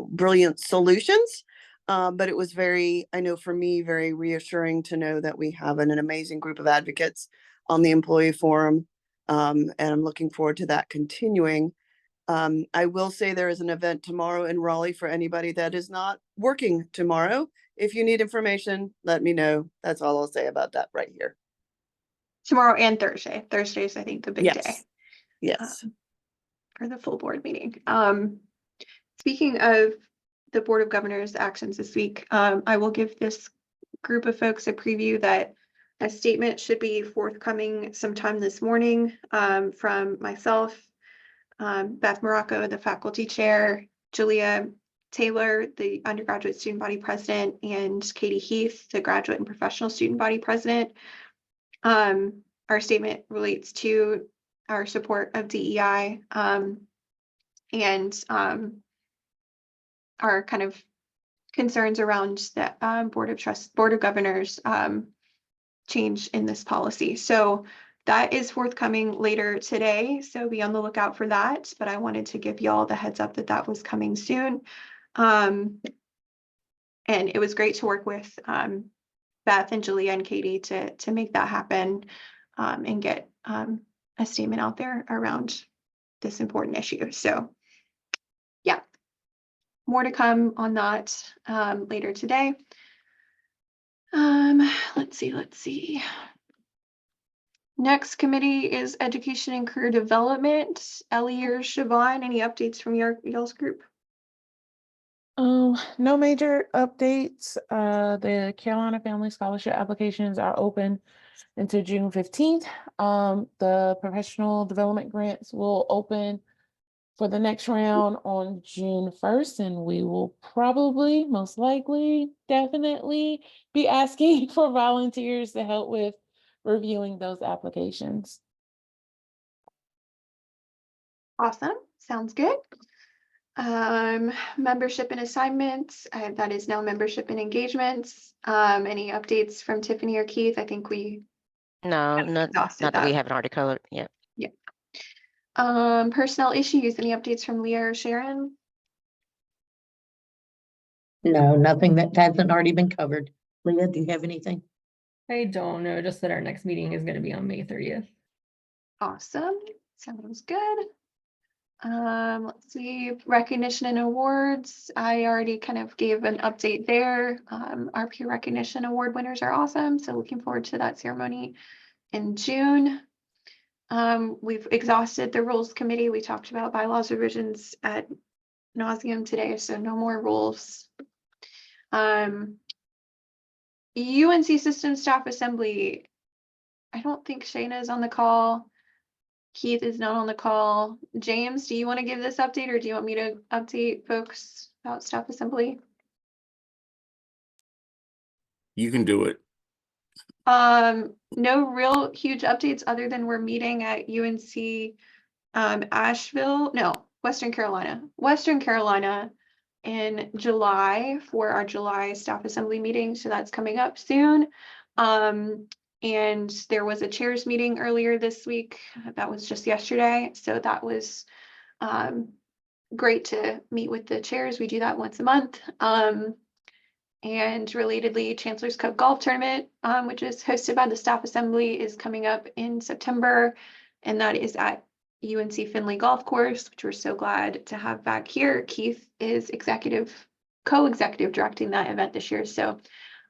brilliant solutions, but it was I know for me, very reassuring to know that we have an amazing group of advocates on the employee forum, and I'm looking forward to that continuing. I will say there is an event tomorrow in Raleigh for anybody that is not working tomorrow. If you need information, let me know. That's all I'll say about that right here. Tomorrow and Thursday. Thursday is, I think, the big day. Yes. For the full board meeting. Speaking of the Board of Governors actions this week, I will give this group of folks a preview that a statement should be forthcoming sometime this morning from myself, Beth Morocco, the faculty chair, Julia Taylor, the undergraduate student body president, and Katie Heath, the graduate and professional student body president. Our statement relates to our support of DEI and our kind of concerns around the Board of Governors change in this policy. So that is forthcoming later today. So be on the lookout for that. But I wanted to give y'all the heads up that that was coming soon. And it was great to work with Beth and Julia and Katie to make that happen and get a statement out there around this important issue. So yeah, more to come on that later today. Let's see. Next committee is education and career development. Ellie or Siobhan, any updates from y'all's group? No major updates. The Carolina Family Scholarship applications are open until June 15th. The professional development grants will open for the next round on June 1st, and we will probably, most likely, definitely be asking for volunteers to help with reviewing those applications. Awesome, sounds good. Membership and assignments, that is now membership and engagements. Any updates from Tiffany or Keith? I think we No, not exhausted that we that. haven't already covered. Yeah. Yeah. Personnel issues, any updates from Leah or Sharon? No, nothing that hasn't already been covered. Leah, do you have anything? I don't know, just that our next meeting is going to be on May 30th. Awesome, sounds good. Let's see, recognition and awards. I already kind of gave an update there. Our peer recognition award winners are awesome, so looking forward to that ceremony in June. We've exhausted the rules committee. We talked about bylaws revisions ad nauseum today, so no more rules. UNC System Staff Assembly. I don't think Shayna is on the call. Keith is not on the call. James, do you want to give this update, or do you want me to update folks about Staff Assembly? You can do it. No real huge updates other than we're meeting at UNC Western Carolina in July for our July Staff Assembly meeting. So that's coming up soon. And there was a chairs meeting earlier this week. That was just yesterday. So that was great to meet with the chairs. We do that once a month. And relatedly, Chancellor's Cup Golf Tournament, which is hosted by the Staff Assembly, is coming up in September. And that is at UNC Findlay Golf Course, which we're so glad to have back here. Keith is co-executive directing that event this year. So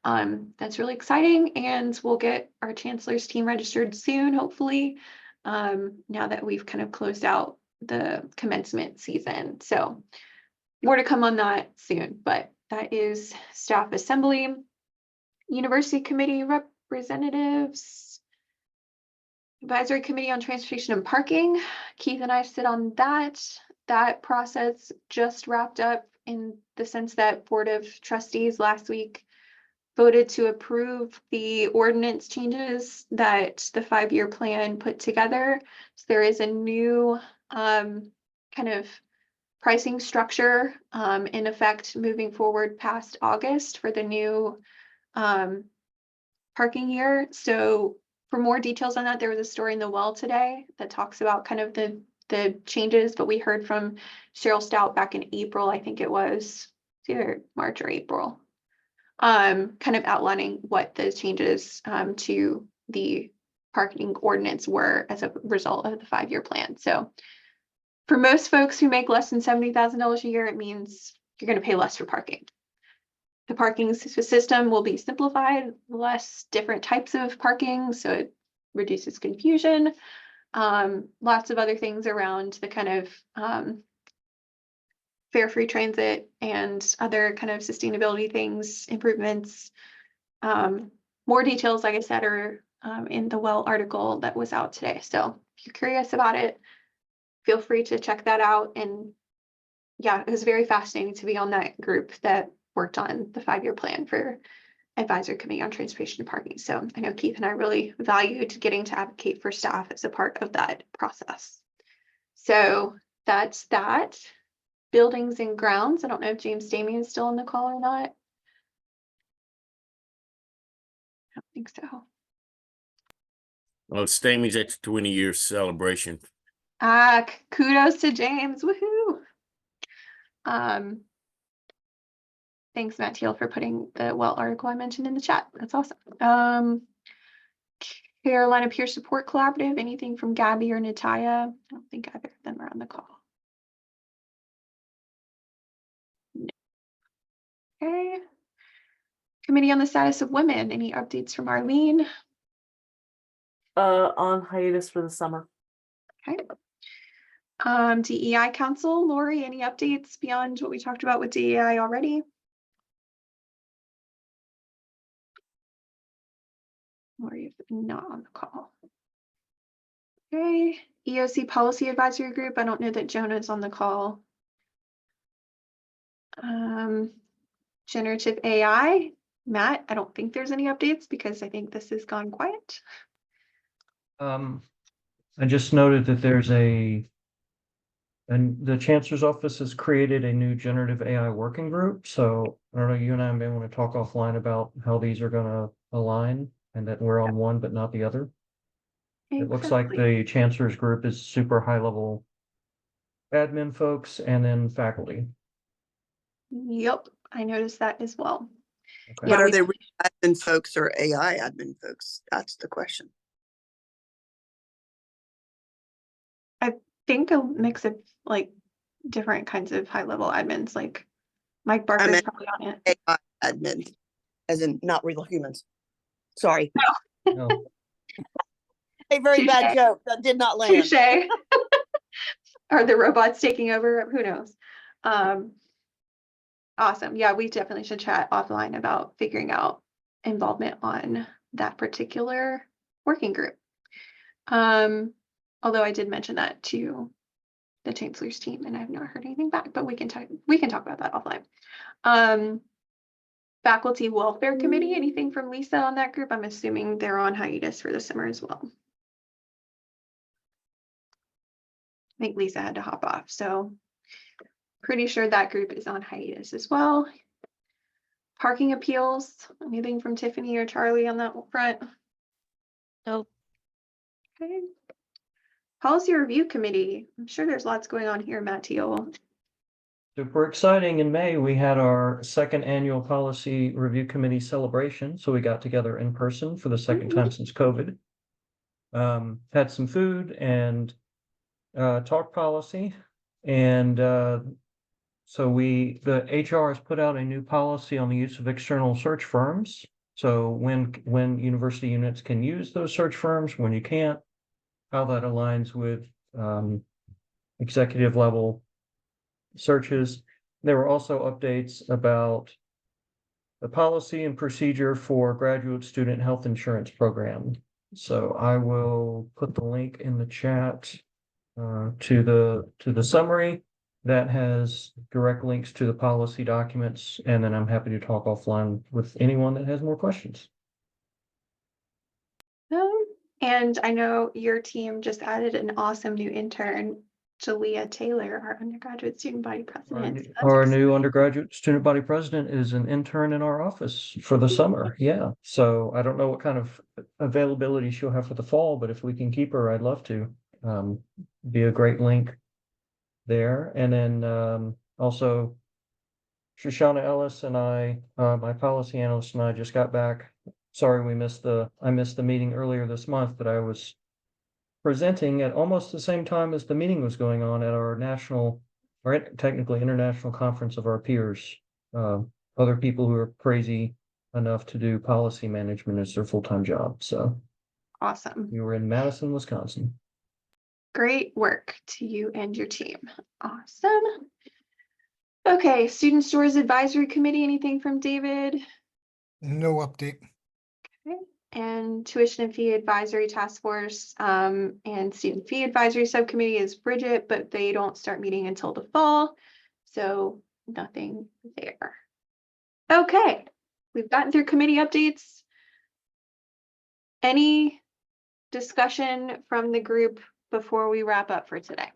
that's really exciting, and we'll get our Chancellor's team registered soon, hopefully, now that we've kind of closed out the commencement season. So more to come on that soon, but that is Staff Assembly. University Committee representatives. Advisory Committee on Transportation and Parking. Keith and I sit on that. That process just wrapped up in the sense that Board of Trustees last week voted to approve the ordinance changes that the 5-year plan put together. So there is a new kind of pricing structure in effect moving forward past August for the new parking year. So for more details on that, there was a story in the Well today that talks about kind of the changes, but we heard from Cheryl Stout back in April, I think it was either March or April, kind of outlining what the changes to the parking ordinance were as a result of the 5-year plan. So for most folks who make less than $70,000 a year, it means you're going to pay less for parking. The parking system will be simplified, less different types of parking, so it reduces confusion. Lots of other things around the kind of fare-free transit and other kind of sustainability things, improvements. More details, like I said, are in the Well article that was out today. So if you're curious about it, feel free to check that out. And yeah, it was very fascinating to be on that group that worked on the 5-year plan for Advisory Committee on Transportation and Parking. So I know Keith and I really valued getting to advocate for staff as a part of that process. So that's that. Buildings and grounds. I don't know if James Damien is still on the call or not. I don't think so. Well, Stamey's at the 20-year celebration. Kudos to James. Woohoo. Thanks, Matt Teal, for putting the Well article I mentioned in the chat. That's awesome. Carolina Peer Support Collaborative, anything from Gabby or Natalia? I don't think either of them are on the call. No. Okay. Committee on the Status of Women, any updates from Arlene? On hiatus for the summer. Okay. DEI Council, Lori, any updates beyond what we talked about with DEI already? Lori is not on the call. Okay, EOC Policy Advisory Group. I don't know that Jonah's on the call. Generative AI, Matt, I don't think there's any updates because I think this has gone quiet. I just noted that and the Chancellor's Office has created a new generative AI working group. So I don't know, you and I may want to talk offline about how these are going to align and that we're on one but not the other. It looks like the Chancellor's group is super high level admin folks and then faculty. Yep, I noticed that as well. Okay. But are they real admin folks or AI admin folks? That's the question. I think a mix of like different kinds of high level admins, like Mike Barker's probably on it. AI admin, as in not real humans. Sorry. No. A very Touche. bad joke that did not land. Touche. Are the robots taking over? Who knows? Awesome. Yeah, we definitely should chat offline about figuring out involvement on that particular working group. Although I did mention that to the Chancellor's team and I have not heard anything back, but we can talk about that offline. Faculty Welfare Committee, anything from Lisa on that group? I'm assuming they're on hiatus for the summer as well. I think Lisa had to hop off, so pretty sure that group is on hiatus as well. Parking appeals, anything from Tiffany or Charlie on that front? Nope. Okay. Policy Review Committee. I'm sure there's lots going on here, Matt Teal. Super exciting. In May, we had our second annual Policy Review Committee celebration. So we got together in person for the second time since COVID. Had some food and talk policy. And so the HR has put out a new policy on the use of external search firms. So when university units can use those search firms, when you can't, how that aligns with executive level searches. There were also updates about the policy and procedure for graduate student health insurance program. So I will put the link in the chat to the summary that has direct links to the policy documents, and then I'm happy to talk offline with anyone that has more questions. And I know your team just added an awesome new intern, Jalea Taylor, our undergraduate student body president. Our new undergraduate student body president is an intern in our office for the summer. Yeah. So I don't know what kind of availability she'll have for the fall, but if we can keep her, I'd love to. Be a great link there. And then also Shoshana Ellis and I, my policy analyst and I just got back. Sorry, I missed the meeting earlier this month, but I was presenting at almost the same time as the meeting was going on at our national, or technically international conference of our peers. Other people who are crazy enough to do policy management as their full-time job. So awesome. We were in Madison, Wisconsin. Great work to you and your team. Awesome. Okay, Student Stores Advisory Committee, anything from David? No update. Okay. And Tuition and Fee Advisory Task Force and Student Fee Advisory Subcommittee is Bridget, but they don't start meeting until the fall. So nothing there. Okay, we've gotten through committee updates. Any discussion from the group before we wrap up for today?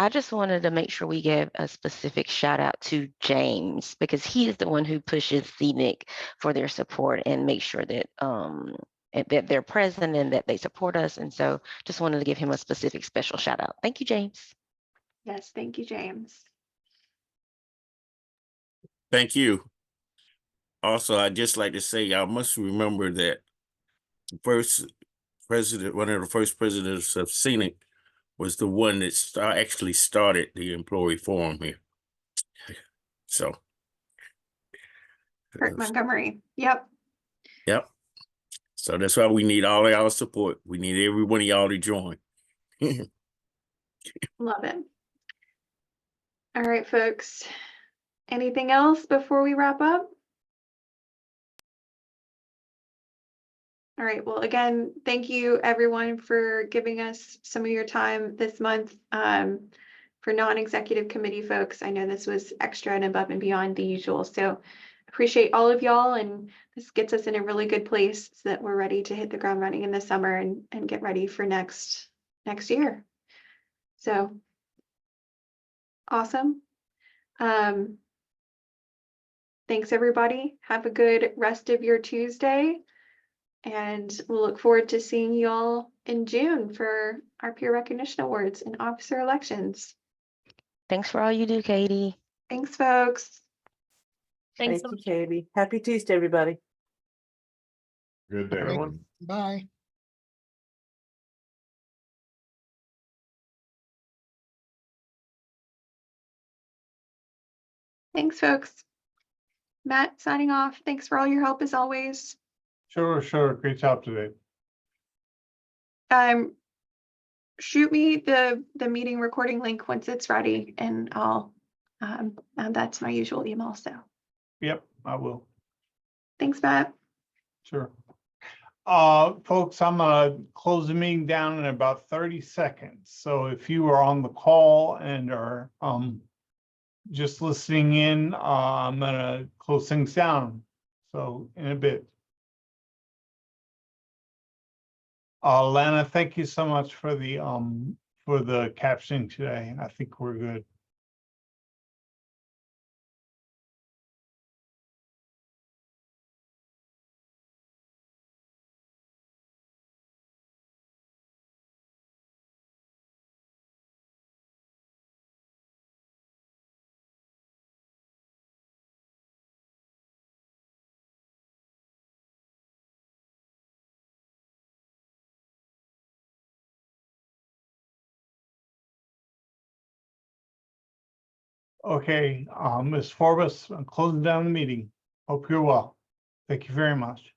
I just wanted to make sure we give a specific shout out to James because he is the one who pushes CNIC for their support and make sure that that they're present and that they support us. And so just wanted to give him a specific special shout out. Thank you, James. Yes, thank you, James. Thank you. Also, I'd just like to say, y'all must remember that one of the first presidents of CNIC was the one that actually started the employee forum here. So. Kurt Montgomery. Yep. Yep. So that's why we need all of y'all support. We need every one of y'all to join. Love it. All right, folks. Anything else before we wrap up? All right, well, again, thank you everyone for giving us some of your time this month. For non-executive committee folks, I know this was extra and above and beyond the usual, so appreciate all of y'all, and this gets us in a really good place so that we're ready to hit the ground running in the summer and get ready for next year. So awesome. Thanks everybody. Have a good rest of your Tuesday. And we'll look forward to seeing you all in June for our peer recognition awards and officer elections. Thanks for all you do, Katie. Thanks, folks. Thank you, Katie. Happy Tuesday, everybody. Good day, Everyone. Bye. Thanks, folks. Matt signing off. Thanks for all your help as always. Sure. Great job today. Shoot me the meeting recording link once it's ready, and I'll that's my usual email. So Yep, I will. thanks, Matt. Sure. Folks, I'm gonna close the meeting down in about 30 seconds. So if you are on the call and are just listening in, I'm gonna close things down. So in a bit. Lana, thank you so much for the captioning today. I think we're good. Okay, Ms. Forbes, I'm closing down the meeting. Hope you're well. Thank you very much.